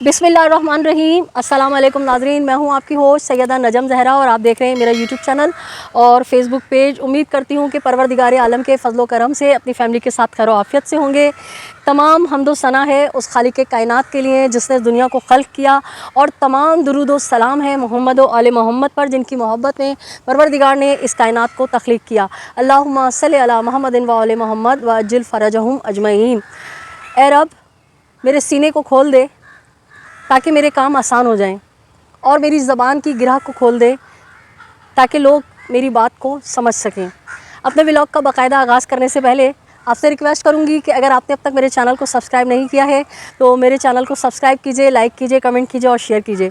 बिस्मिल्लाहिर्रहमानिर्रहीम। अस्सलाम वालेकुम नाज़रीन, मैं हूं आपकी होस्ट सैयदा नजम ज़हरा और आप देख रहे हैं मेरा यूट्यूब चैनल और फेसबुक पेज। उम्मीद करती हूं कि परवरदिगार आलम के फ़ज़्ल व करम से अपनी फ़ैमिली के साथ खैर आफ़ियत से होंगे। तमाम हम्दो सना है उस खालिक कायनात के लिए जिसने दुनिया को खल्क़ किया और तमाम दुरूद व सलाम है मोहम्मद व आले मोहम्मद पर जिनकी मोहब्बत में परवरदिगार ने इस कायनात को तख्लीक़ किया। अल्लाहुम्मा सल्लि अला मुहम्मदिन व आले मोहम्मद व अज्जिल फ़रजहुम अजमईन। ऐ रब, मेरे सीने को खोल दे ताकि मेरे काम आसान हो जाएं और मेरी ज़बान की गिरह को खोल दे ताकि लोग मेरी बात को समझ सकें। अपने व्लॉग का बाकायदा आगाज़ करने से पहले आपसे रिक्वेस्ट करूंगी कि अगर आपने अब तक मेरे चैनल को सब्सक्राइब नहीं किया है तो मेरे चैनल को सब्सक्राइब कीजिए, लाइक कीजिए, कमेंट कीजिए और शेयर कीजिए।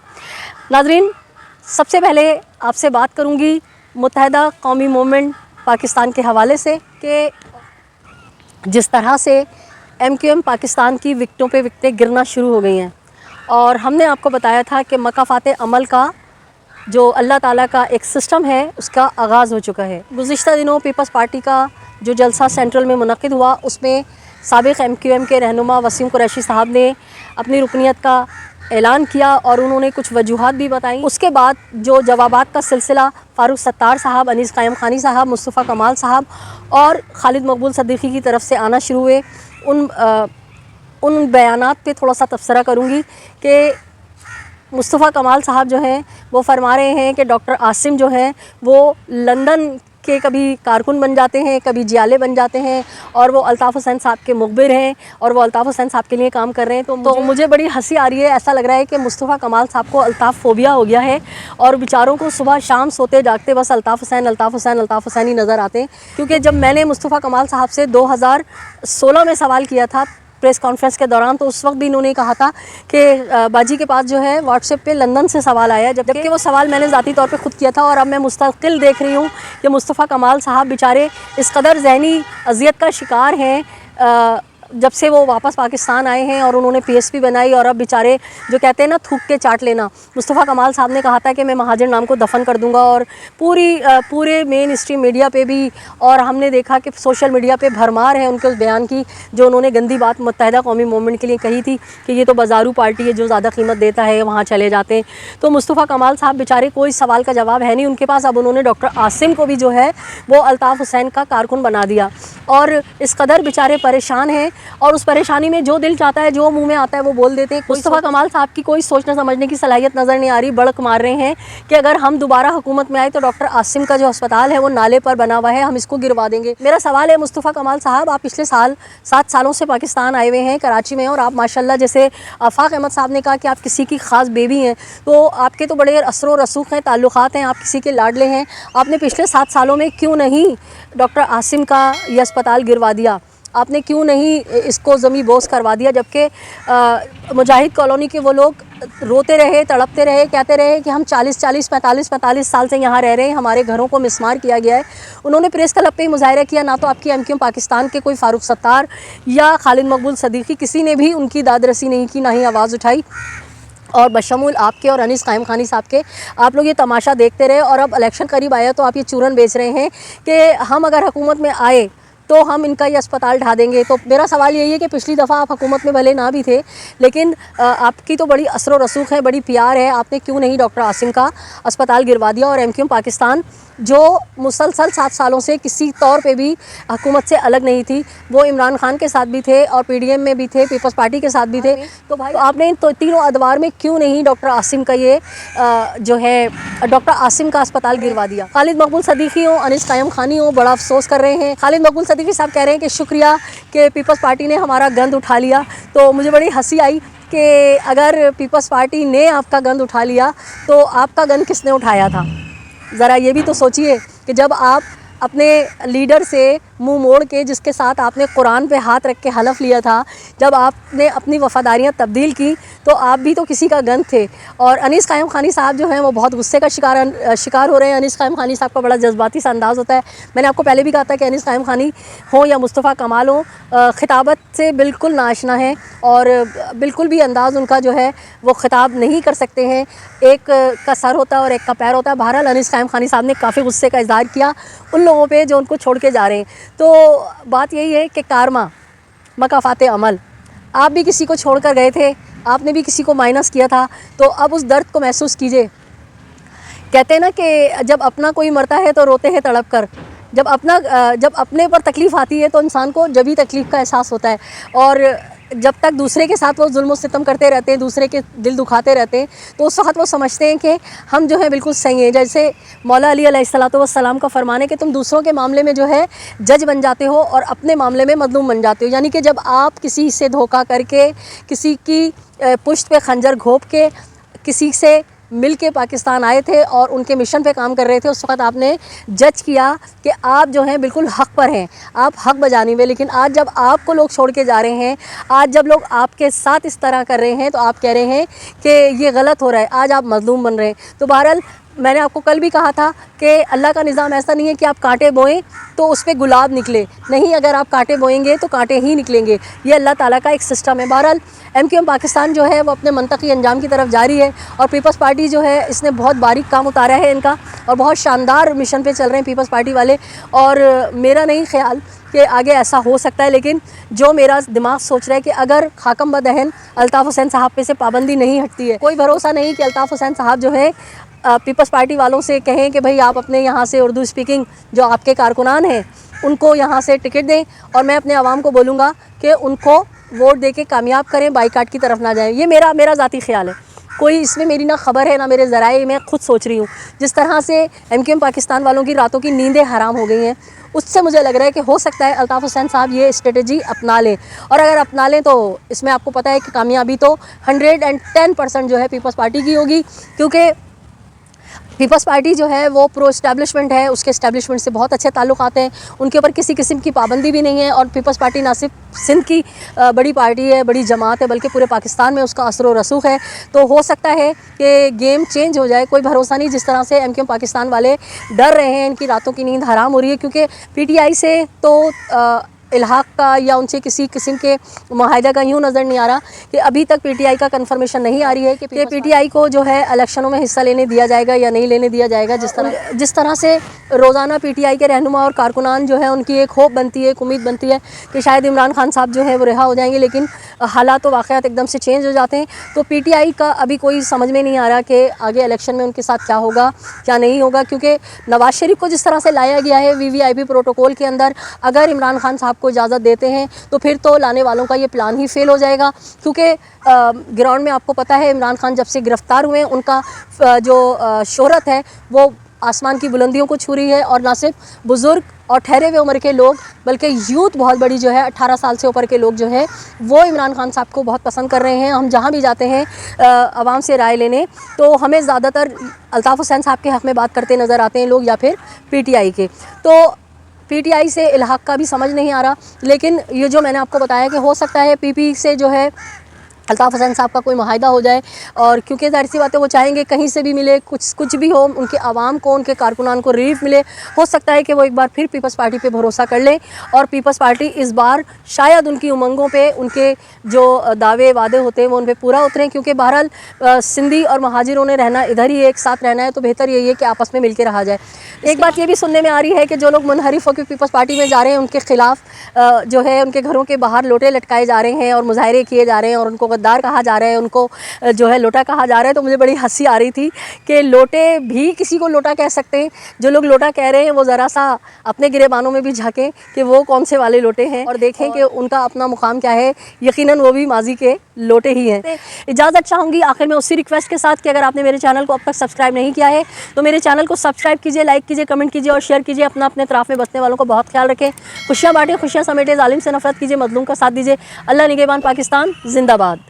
नाज़रीन, सबसे पहले आपसे बात करूंगी मुत्तहिदा कौमी मूवमेंट पाकिस्तान के हवाले से कि जिस तरह से MQM पाकिस्तान की विकटों पे विकटें गिरना शुरू हो गई हैं और हमने आपको बताया था कि मकाफ़ात अमल का जो अल्लाह ताला का एक सिस्टम है उसका आगाज़ हो चुका है। गुज़िश्ता दिनों पीपल्स पार्टी का जो जलसा सेंट्रल में मुनक़िद हुआ उसमें साबिक़ MQM के रहनुमा वसीम कुरैशी साहब ने अपनी रुकनीत का ऐलान किया और उन्होंने कुछ वजूहात भी बताई। उसके बाद जो जवाबात का सिलसिला फ़ारूक सत्तार साहब, अनीस कायम खानी साहब, मुस्तफ़ा कमाल साहब और खालिद मकबूल सद्दीक़ी की तरफ से आना शुरू हुए, उन बयानात पे थोड़ा सा तबसरा करूँगी कि मुस्तफ़ा कमाल साहब जो हैं वो फरमा रहे हैं कि डॉक्टर आसिम जो हैं वो लंदन के कभी कारकुन बन जाते हैं, कभी जियाले बन जाते हैं और वो अल्ताफ़ हुसैन साहब के मुखबिर हैं और वो अल्ताफ़ हुसैन साहब के लिए काम कर रहे हैं। तो मुझे बड़ी हंसी आ रही है। ऐसा लग रहा है कि मुस्तफ़ा कमाल साहब को अल्ताफ़ फ़ोबिया हो गया है और बेचारों को सुबह शाम सोते जागते बस अल्ताफ़ हुसैन, अल्ताफ़ हुसैन, अल्ताफ़ हुसैन ही नज़र आते हैं। क्योंकि जब मैंने मुस्तफ़ा कमाल साहब से 2016 में सवाल किया था प्रेस कॉन्फ्रेंस के दौरान, तो उस वक्त भी इन्होंने कहा था कि बाजी के पास जो है व्हाट्सएप पे लंदन से सवाल आया, जबकि वो सवाल मैंने ज़ाती तौर पे ख़ुद किया था। और अब मैं मुस्तकिल देख रही हूँ कि मुस्तफ़ा कमाल साहब बेचारे इस कदर ज़हनी अज़ियत का शिकार हैं जब से वो वापस पाकिस्तान आए हैं और उन्होंने PSP बनाई और अब बेचारे जो कहते हैं ना थूक के चाट लेना। मुस्तफ़ा कमाल साहब ने कहा था कि मैं महाजिर नाम को दफन कर दूंगा और पूरे मेन स्ट्रीम मीडिया पे भी, और हमने देखा कि सोशल मीडिया पे भरमार है उनके उस बयान की जो उन्होंने गंदी बात मुत्तहिदा कौमी मूवमेंट के लिए कही थी कि ये तो बाजारू पार्टी है, जो ज़्यादा कीमत देता है वहाँ चले जाते हैं। तो मुस्तफ़ा कमाल साहब बेचारे कोई सवाल का जवाब है नहीं उनके पास। अब उन्होंने डॉक्टर आसिम को भी जो है वो अल्ताफ़ हुसैन का कारकुन बना दिया और इस कदर बेचारे परेशान हैं और उस परेशानी में जो दिल चाहता है, जो मुंह में आता है वो बोल देते हैं। मुस्तफ़ा कमाल साहब की कोई सोचना समझने की सलाहियत नज़र नहीं आ रही। बड़क मार रहे हैं कि अगर हम दोबारा हुकूमत में आए तो डॉक्टर आसिम का जो अस्पताल है वो नाले पर बना हुआ है, हम इसको गिरवा देंगे। मेरा सवाल है मुस्तफ़ा कमाल साहब, आप पिछले साल 7 सालों से पाकिस्तान आए हुए हैं, कराची में, और आप माशाल्लाह जैसे आफाक अहमद साहब ने कहा कि आप किसी की ख़ास बेबी हैं, तो आपके तो बड़े असर व रसूख हैं, ताल्लुक़ात हैं, आप किसी के लाडले हैं। आपने पिछले 7 सालों में क्यों नहीं डॉक्टर आसिम का ये अस्पताल गिरवा दिया? आपने क्यों नहीं इसको ज़मीं बोस करवा दिया? जबकि मुजाहिद कॉलोनी के वो लोग रोते रहे, तड़पते रहे, कहते रहे कि हम 45 साल से यहाँ रह रहे हैं, हमारे घरों को मिसमार किया गया है। उन्होंने प्रेस क्लब पे ही मुजाहिरा किया, ना तो आपकी MQM पाकिस्तान के कोई फ़ारूक सत्तार या खालिद मकबूल सद्दीक़ी किसी ने भी उनकी दादरसी नहीं की, ना ही आवाज़ उठाई। और बशमूल आपके और अनीस कायम खानी साहब के, आप लोग ये तमाशा देखते रहे और अब इलेक्शन करीब आया तो आप ये चूरन बेच रहे हैं कि हम अगर हुकूमत में आए तो हम इनका ये अस्पताल ढा देंगे। तो मेरा सवाल यही है कि पिछली दफ़ा आप हुकूमत में भले ना भी थे, लेकिन आपकी तो बड़ी असर व रसूख है, बड़ी प्यार है, आपने क्यों नहीं डॉक्टर आसिम का अस्पताल गिरवा दिया? और MQM पाकिस्तान जो मुसलसल 7 सालों से किसी तौर पे भी हुकूमत से अलग नहीं थी, वो इमरान खान के साथ भी थे और PDM में भी थे, पीपल्स पार्टी के साथ भी थे, तो भाई तो आपने इन तीनों अदवार में क्यों नहीं डॉक्टर आसिम का ये जो है डॉक्टर आसिम का अस्पताल गिरवा दिया? खालिद मकबूल सद्दीक़ी हो, अनीस कायम खानी हो, बड़ा अफसोस कर रहे हैं। खालिद मकबूल सद्दीक़ी साहब कह रहे हैं कि शुक्रिया कि पीपल्स पार्टी ने हमारा गंद उठा लिया। तो मुझे बड़ी हंसी आई कि अगर पीपल्स पार्टी ने आपका गंद उठा लिया तो आपका गंद किसने उठाया था? ज़रा ये भी तो सोचिए कि जब आप अपने लीडर से मुंह मोड़ के, जिसके साथ आपने कुरान पे हाथ रख के हलफ लिया था, जब आपने अपनी वफ़ादारियाँ तब्दील की तो आप भी तो किसी का गंद थे। और अनीस कायम खानी साहब जो हैं वो बहुत गुस्से का शिकार हो रहे हैं। अनीस कायम खानी साहब का बड़ा जज्बाती सा अंदाज़ होता है। मैंने आपको पहले भी कहा था कि अनीस कायम खानी हो या मुस्तफ़ा कमाल हो, ख़िताबत से बिल्कुल नाशना है और बिल्कुल भी अंदाज़ उनका जो है वो ख़िताब नहीं कर सकते हैं। एक का सर होता है और एक का पैर होता है। बहरहाल अनीस कायम खानी साहब ने काफ़ी गुस्से का इज़हार किया उन लोगों पे जो उनको छोड़ के जा रहे हैं। तो बात यही है कि कारमा मकाफ़ात अमल, आप भी किसी को छोड़ कर गए थे, आपने भी किसी को माइनस किया था, तो अब उस दर्द को महसूस कीजिए। कहते हैं ना कि जब अपना कोई मरता है तो रोते हैं तड़प कर, जब अपने पर तकलीफ़ आती है तो इंसान को जब ही तकलीफ़ का एहसास होता है। और जब तक दूसरे के साथ वो जुल्म सितम करते रहते हैं, दूसरे के दिल दुखाते रहते हैं, तो उस वक़्त वो समझते हैं कि हम जो है बिल्कुल सही हैं। जैसे मौला अली अलैहिस्सलातु वस्सलाम का फरमान है कि तुम दूसरों के मामले में जो है जज बन जाते हो और अपने मामले में मज़लूम बन जाते हो। यानी कि जब आप किसी से धोखा करके, किसी की पुश्त पे खंजर घोंप के, किसी से मिल के पाकिस्तान आए थे और उनके मिशन पे काम कर रहे थे, उस वक़्त आपने जज किया कि आप जो हैं बिल्कुल हक़ पर हैं, आप हक़ बजाने में। लेकिन आज जब आपको लोग छोड़ के जा रहे हैं, आज जब लोग आपके साथ इस तरह कर रहे हैं, तो आप कह रहे हैं कि ये गलत हो रहा है, आज आप मज़लूम बन रहे हैं। तो बहरहाल मैंने आपको कल भी कहा था कि अल्लाह का निज़ाम ऐसा नहीं है कि आप कांटे बोएं तो उस पर गुलाब निकले, नहीं, अगर आप कांटे बोएंगे तो कांटे ही निकलेंगे। ये अल्लाह ताला का एक सिस्टम है। बहरहाल MQM पाकिस्तान जो है वो अपने मंतकी अंजाम की तरफ जारी है और पीपल्स पार्टी जो है इसने बहुत बारीक काम उतारा है इनका और बहुत शानदार मिशन पे चल रहे हैं पीपल्स पार्टी वाले। और मेरा नहीं ख्याल कि आगे ऐसा हो सकता है, लेकिन जो मेरा दिमाग सोच रहा है कि अगर खाकम बदहन अल्ताफ़ हुसैन साहब पे से पाबंदी नहीं हटती है, कोई भरोसा नहीं कि अल्ताफ़ हुसैन साहब जो है पीपल्स पार्टी वालों से कहें कि भाई आप अपने यहाँ से उर्दू स्पीकिंग जो आपके कारकुनान हैं उनको यहाँ से टिकट दें, और मैं अपने आवाम को बोलूँगा कि उनको वोट दे के कामयाब करें, बाईकाट की तरफ ना जाएं। ये मेरा ज़ाती ख्याल है, कोई इसमें मेरी ना खबर है ना मेरे ज़राए, मैं खुद सोच रही हूँ। जिस तरह से MQM पाकिस्तान वालों की रातों की नींदें हराम हो गई हैं, उससे मुझे लग रहा है कि हो सकता है अल्ताफ़ हुसैन साहब ये स्ट्रेटजी अपना लें। और अगर अपना लें तो इसमें आपको पता है कि कामयाबी तो 110% जो है पीपल्स पार्टी की होगी, क्योंकि पीपल्स पार्टी जो है वो प्रो इस्टेब्लिशमेंट है, उसके इस्टेब्लिशमेंट से बहुत अच्छे ताल्लुक आते हैं, उनके ऊपर किसी किस्म की पाबंदी भी नहीं है। और पीपल्स पार्टी ना सिर्फ सिंध की बड़ी पार्टी है, बड़ी जमात है, बल्कि पूरे पाकिस्तान में उसका असर व रसूख है। तो हो सकता है कि गेम चेंज हो जाए, कोई भरोसा नहीं। जिस तरह से MQM पाकिस्तान वाले डर रहे हैं, इनकी रातों की नींद हराम हो रही है, क्योंकि PTI से तो इल्हाक का या उनसे किसी किस्म के मुआहदा का यूँ नज़र नहीं आ रहा कि अभी तक PTI का कंफर्मेशन नहीं आ रही है कि PTI को जो है इलेक्शनों में हिस्सा लेने दिया जाएगा या नहीं लेने दिया जाएगा। जिस तरह से रोज़ाना PTI के रहनुमा और कारकुनान जो है उनकी एक होप बनती है, एक उम्मीद बनती है कि शायद इमरान खान साहब जो है वो रिहा हो जाएंगे, लेकिन हालात तो वाक़यात एकदम से चेंज हो जाते हैं। तो PTI का अभी कोई समझ में नहीं आ रहा कि आगे इलेक्शन में उनके साथ क्या होगा क्या नहीं होगा, क्योंकि नवाज़ शरीफ को जिस तरह से लाया गया है VVIP प्रोटोकॉल के अंदर, अगर इमरान खान साहब को इजाज़त देते हैं तो फिर तो लाने वालों का ये प्लान ही फेल हो जाएगा। क्योंकि ग्राउंड में आपको पता है इमरान खान जब से गिरफ़्तार हुए उनका जो शोहरत है वो आसमान की बुलंदियों को छू रही है। और ना सिर्फ बुज़ुर्ग और ठहरे हुए उम्र के लोग, बल्कि यूथ बहुत बड़ी जो है 18 साल से ऊपर के लोग जो है वो इमरान खान साहब को बहुत पसंद कर रहे हैं। हम जहाँ भी जाते हैं आवाम से राय लेने, तो हमें ज़्यादातर अल्ताफ़ हुसैन साहब के हक़ में बात करते नज़र आते हैं लोग, या फिर PTI के। तो PTI से इल्हाक का भी समझ नहीं आ रहा। लेकिन ये जो मैंने आपको बताया कि हो सकता है PP से जो है अल्ताफ़ हुसैन साहब का कोई मुआहदा हो जाए, और क्योंकि ज़ाहिर सी बात है वो चाहेंगे कहीं से भी मिले, कुछ भी हो, उनके आवाम को, उनके कारकुनान को रिलीफ मिले। हो सकता है कि वो एक बार फिर पीपल्स पार्टी पे भरोसा कर लें और पीपल्स पार्टी इस बार शायद उनकी उमंगों पे, उनके जो दावे वादे होते हैं वो उन पर पूरा उतरें। क्योंकि बहरहाल सिंधी और महाजिरों ने रहना इधर ही, एक साथ रहना है, तो बेहतर यही है कि आपस में मिल के रहा जाए। एक बात ये भी सुनने में आ रही है कि जो लोग मुनहरिफ होकर पीपल्स पार्टी में जा रहे हैं उनके ख़िलाफ़ जो है उनके घरों के बाहर लोटे लटकाए जा रहे हैं और मुजाहरे किए जा रहे हैं और उनको गद्दार कहा जा रहा है, उनको जो है लोटा कहा जा रहा है। तो मुझे बड़ी हंसी आ रही थी कि लोटे भी किसी को लोटा कह सकते हैं। जो लोग लोटा कह रहे हैं वो ज़रा सा अपने गिरेबानों में भी झाँकें कि वो कौन से वाले लोटे हैं और देखें कि उनका अपना मुकाम क्या है। यकीनन वो भी माजी के लोटे ही हैं। इजाज़त चाहूँगी आखिर में उसी रिक्वेस्ट के साथ कि अगर आपने मेरे चैनल को अब तक सब्सक्राइब नहीं किया है तो मेरे चैनल को सब्सक्राइब कीजिए, लाइक कीजिए, कमेंट कीजिए और शेयर कीजिए। अपने इतराफ़ में बसने वालों को बहुत ख्याल रखें। खुशियाँ बांटें, खुशियाँ समेटें, जालिम से नफरत कीजिए, मजलूम का साथ दीजिए। अल्लाह निगहबान, पाकिस्तान जिंदाबाद।